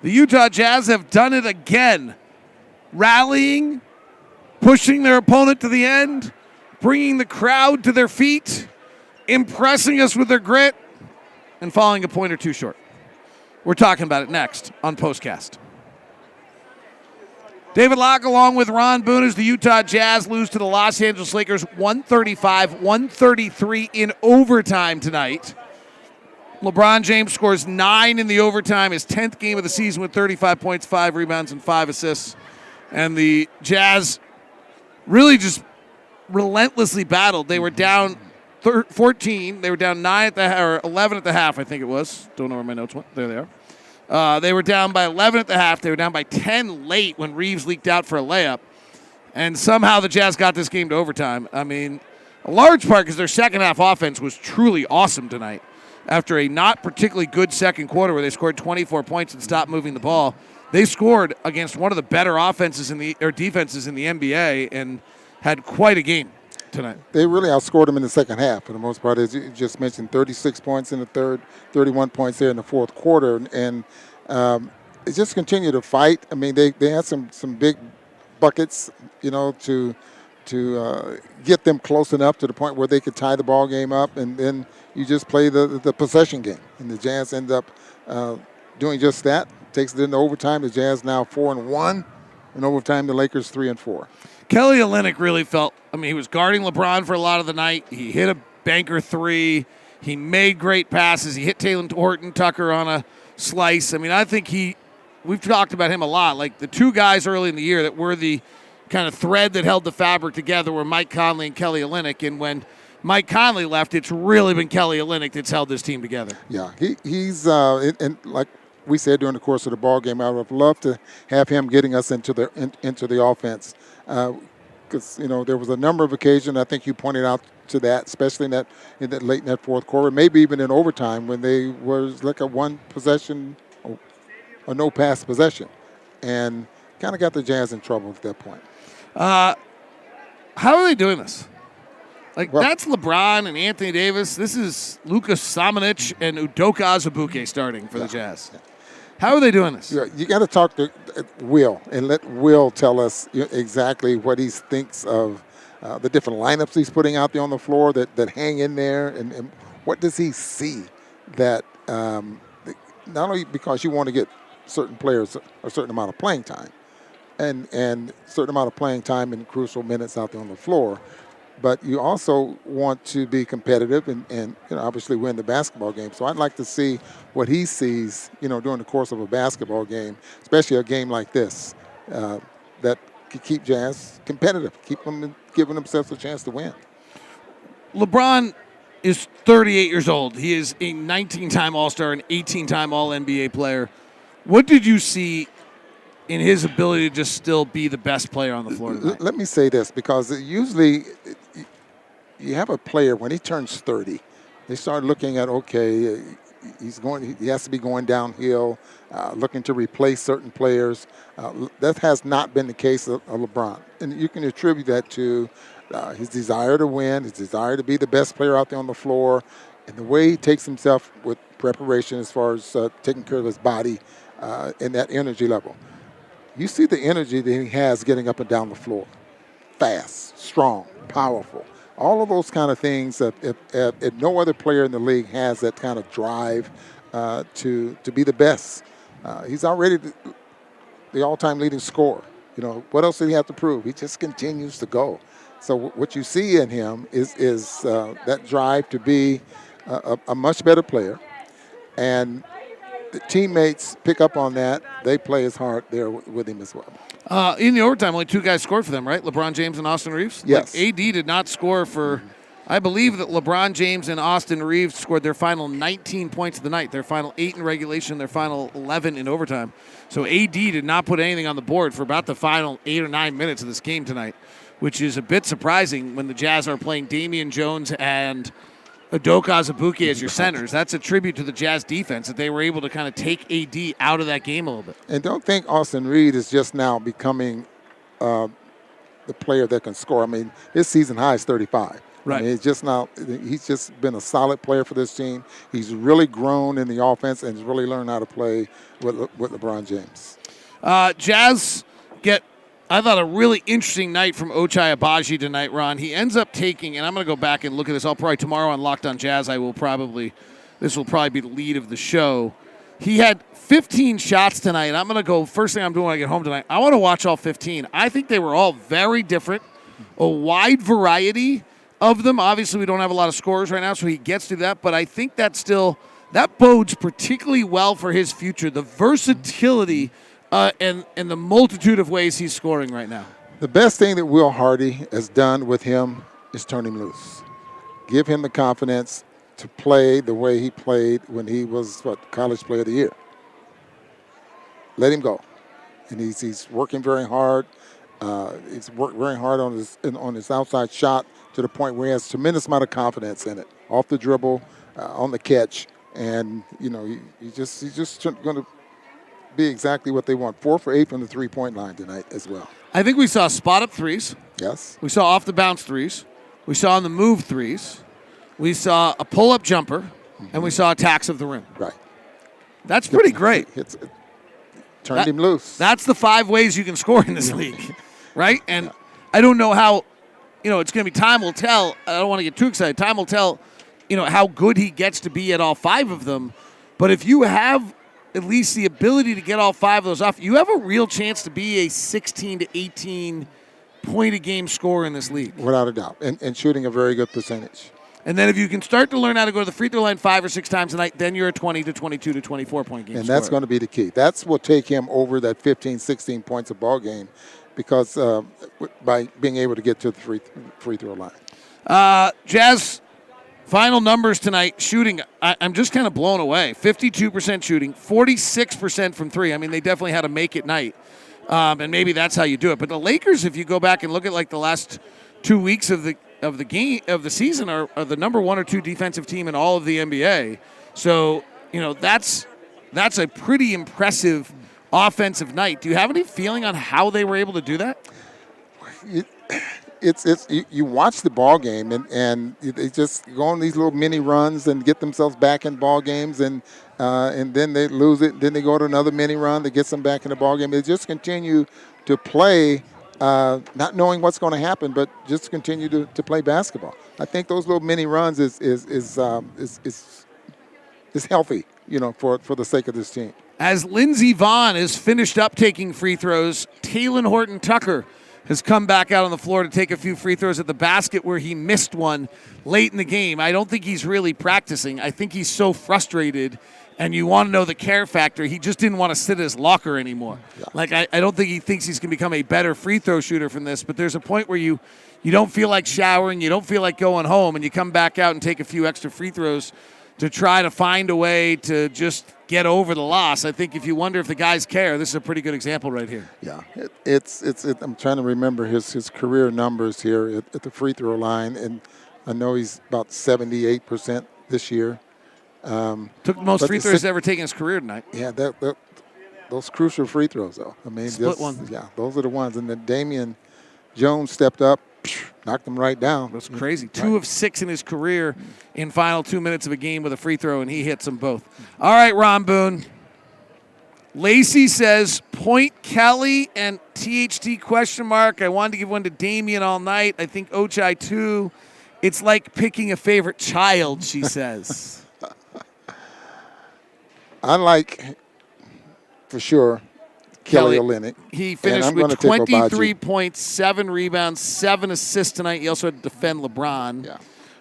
The Utah Jazz have done it again, rallying, pushing their opponent to the end, bringing the crowd to their feet, impressing us with their grit, and falling a point or two short. We're talking about it next on POSTCAST. David Locke along with Ron Boone as the Utah Jazz lose to the Los Angeles Lakers 135-133 in overtime tonight. LeBron James scores 9 in the overtime, his 10th game of the season with 35 points, 5 rebounds, and 5 assists. And the Jazz really just relentlessly battled. They were down 14. They were down 9 at the or 11 at the half, I think it was. Don't know where my notes went. There they are. They were down by 11 at the half. They were down by 10 late when Reeves leaked out for a layup. And somehow the Jazz got this game to overtime. I mean, a large part because their second half offense was truly awesome tonight. After a not particularly good second quarter where they scored 24 points and stopped moving the ball, they scored against one of the better offenses defenses in the NBA and had quite a game tonight. They really outscored them in the second half for the most part. As you just mentioned, 36 points in the third, 31 points there in the fourth quarter. And they just continue to fight. I mean, they had some big buckets, to get them close enough to the point where they could tie the ball game up, and then you just play the possession game. And the Jazz end up doing just that. Takes it into overtime. The Jazz now 4-1. In overtime, the Lakers 3-4. Kelly Olynyk really felt, he was guarding LeBron for a lot of the night. He hit a banker three. He made great passes. He hit Talen Horton-Tucker on a slice. I think we've talked about him a lot. Like the two guys early in the year that were the kind of thread that held the fabric together were Mike Conley and Kelly Olynyk. And when Mike Conley left, it's really been Kelly Olynyk that's held this team together. Yeah, he's and like we said during the course of the ball game, I would love to have him getting us into the offense, because there was a number of occasions I think you pointed out to that, especially in that late in that fourth quarter, maybe even in overtime when they was like a one possession, a no pass possession, and kind of got the Jazz in trouble at that point. How are they doing this? That's LeBron and Anthony Davis. This is Luka Samanic and Udoka Azubuike starting for the Jazz. Yeah. How are they doing this? You got to talk to Will and let Will tell us exactly what he thinks of the different lineups he's putting out there on the floor that hang in there, and what does he see that not only because you want to get certain players a certain amount of playing time and certain amount of playing time in crucial minutes out there on the floor, but you also want to be competitive and obviously win the basketball game. So I'd like to see what he sees, during the course of a basketball game, especially a game like this, that could keep Jazz competitive, keep them giving themselves a chance to win. LeBron is 38 years old. He is a 19-time All-Star, an 18-time All-NBA player. What did you see in his ability to just still be the best player on the floor tonight? Let me say this, because usually you have a player, when he turns 30, they start looking at, okay, he has to be going downhill, looking to replace certain players. That has not been the case of LeBron. And you can attribute that to his desire to win, his desire to be the best player out there on the floor, and the way he takes himself with preparation as far as taking care of his body and that energy level. You see the energy that he has getting up and down the floor. Fast, strong, powerful. All of those kind of things that if no other player in the league has that kind of drive to be the best. He's already the all-time leading scorer. What else did he have to prove? He just continues to go. So what you see in him is that drive to be a much better player. And the teammates pick up on that. They play his heart there with him as well. In the overtime, only two guys scored for them, right? LeBron James and Austin Reeves? Yes. AD did not score for, I believe that LeBron James and Austin Reeves scored their final 19 points of the night, their final 8 in regulation, their final 11 in overtime. So AD did not put anything on the board for about the final 8 or 9 minutes of this game tonight, which is a bit surprising when the Jazz are playing Damian Jones and Udoka Azubuike as your centers. That's a tribute to the Jazz defense that they were able to kind of take AD out of that game a little bit. And don't think Austin Reed is just now becoming the player that can score. His season high is 35. Right. I mean, he's just been a solid player for this team. He's really grown in the offense and he's really learned how to play with LeBron James. Jazz get, I thought, a really interesting night from Ochai Agbaji tonight, Ron. He ends up taking, and I'm going to go back and look at this. I'll probably tomorrow on Locked on Jazz, this will probably be the lead of the show. He had 15 shots tonight, and I'm going to go, first thing I'm doing when I get home tonight, I want to watch all 15. I think they were all very different, a wide variety of them. Obviously, we don't have a lot of scorers right now, so he gets to that, but I think that bodes particularly well for his future, the versatility and the multitude of ways he's scoring right now. The best thing that Will Hardy has done with him is turn him loose. Give him the confidence to play the way he played when he was College Player of the Year. Let him go, and he's working very hard. He's worked very hard on his outside shot to the point where he has tremendous amount of confidence in it, off the dribble, on the catch, and he's just going to be exactly what they want. 4 for 8 from the 3-point line tonight as well. I think we saw spot-up threes. Yes. We saw off-the-bounce threes. We saw on the move threes. We saw a pull-up jumper, and we saw attacks of the rim. Right. That's pretty great. Turned him loose. That's the 5 ways you can score in this league, right? And I don't know how, it's going to be time will tell. I don't want to get too excited. Time will tell, how good he gets to be at all 5 of them. But if you have at least the ability to get all 5 of those off, you have a real chance to be a 16 to 18 point a game scorer in this league. Without a doubt. And shooting a very good percentage. And then if you can start to learn how to go to the free throw line 5 or 6 times a night, then you're a 20 to 22 to 24 point game. And that's going to be the key. That's what take him over that 15, 16 points a ball game, because by being able to get to the free throw line. Jazz, final numbers tonight, shooting. I'm just kind of blown away. 52% shooting, 46% from 3. I mean, they definitely had a make it night. And maybe that's how you do it. But the Lakers, if you go back and look at like the last 2 weeks of the season, are the number 1 or 2 defensive team in all of the NBA. So, that's a pretty impressive offensive night. Do you have any feeling on how they were able to do that? You watch the ball game and they just go on these little mini runs and get themselves back in ball games, and then they lose it. Then they go to another mini run that gets them back in the ball game. They just continue to play, not knowing what's going to happen, but just continue to play basketball. I think those little mini runs is healthy, for the sake of this team. As Lindsey Vonn is finished up taking free throws, Talen Horton-Tucker has come back out on the floor to take a few free throws at the basket where he missed one late in the game. I don't think he's really practicing. I think he's so frustrated, and you want to know the care factor. He just didn't want to sit at his locker anymore. Yeah. I don't think he thinks he's going to become a better free throw shooter from this, but there's a point where you don't feel like showering, you don't feel like going home, and you come back out and take a few extra free throws to try to find a way to just get over the loss. I think if you wonder if the guys care, this is a pretty good example right here. Yeah, I'm trying to remember his career numbers here at the free throw line, and I know he's about 78% this year. Took the most free throws he's ever taken in his career tonight. Yeah, those crucial free throws, though. I mean, split one. Yeah, those are the ones. And then Damian Jones stepped up, knocked them right down. That's crazy. 2 of 6 in his career in final 2 minutes of a game with a free throw, and he hits them both. All right, Ron Boone. Lacey says, Point Kelly and THT ? I wanted to give one to Damian all night. I think Ochai too. It's like picking a favorite child, she says. I like, for sure, Kelly Olynyk. He finished with 23 points, 7 rebounds, 7 assists tonight. He also had to defend LeBron. Yeah.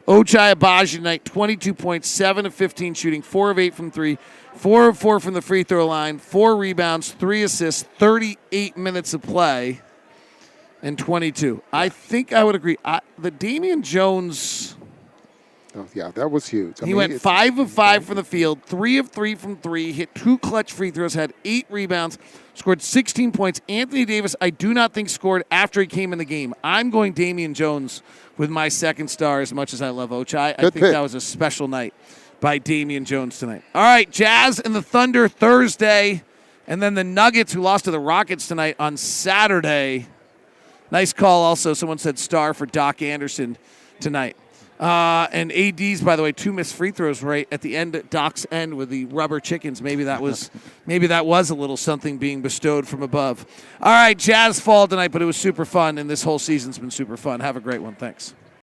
Ochai Agbaji tonight, 22 points, 7 of 15 shooting, 4 of 8 from 3, 4 of 4 from the free throw line, 4 rebounds, 3 assists, 38 minutes of play, and 22. I think I would agree. The Damian Jones... Oh, yeah, that was huge. He went 5 of 5 from the field, 3 of 3 from 3, hit 2 clutch free throws, had 8 rebounds, scored 16 points. Anthony Davis, I do not think scored after he came in the game. I'm going Damian Jones with my second star as much as I love Ochai. I think that was a special night by Damian Jones tonight. All right, Jazz and the Thunder Thursday, and then the Nuggets, who lost to the Rockets tonight, on Saturday. Nice call also. Someone said star for Doc Anderson tonight. And AD's, by the way, 2 missed free throws right at the end, at Doc's end with the rubber chickens. Maybe that was a little something being bestowed from above. All right, Jazz fall tonight, but it was super fun, and this whole season's been super fun. Have a great one. Thanks.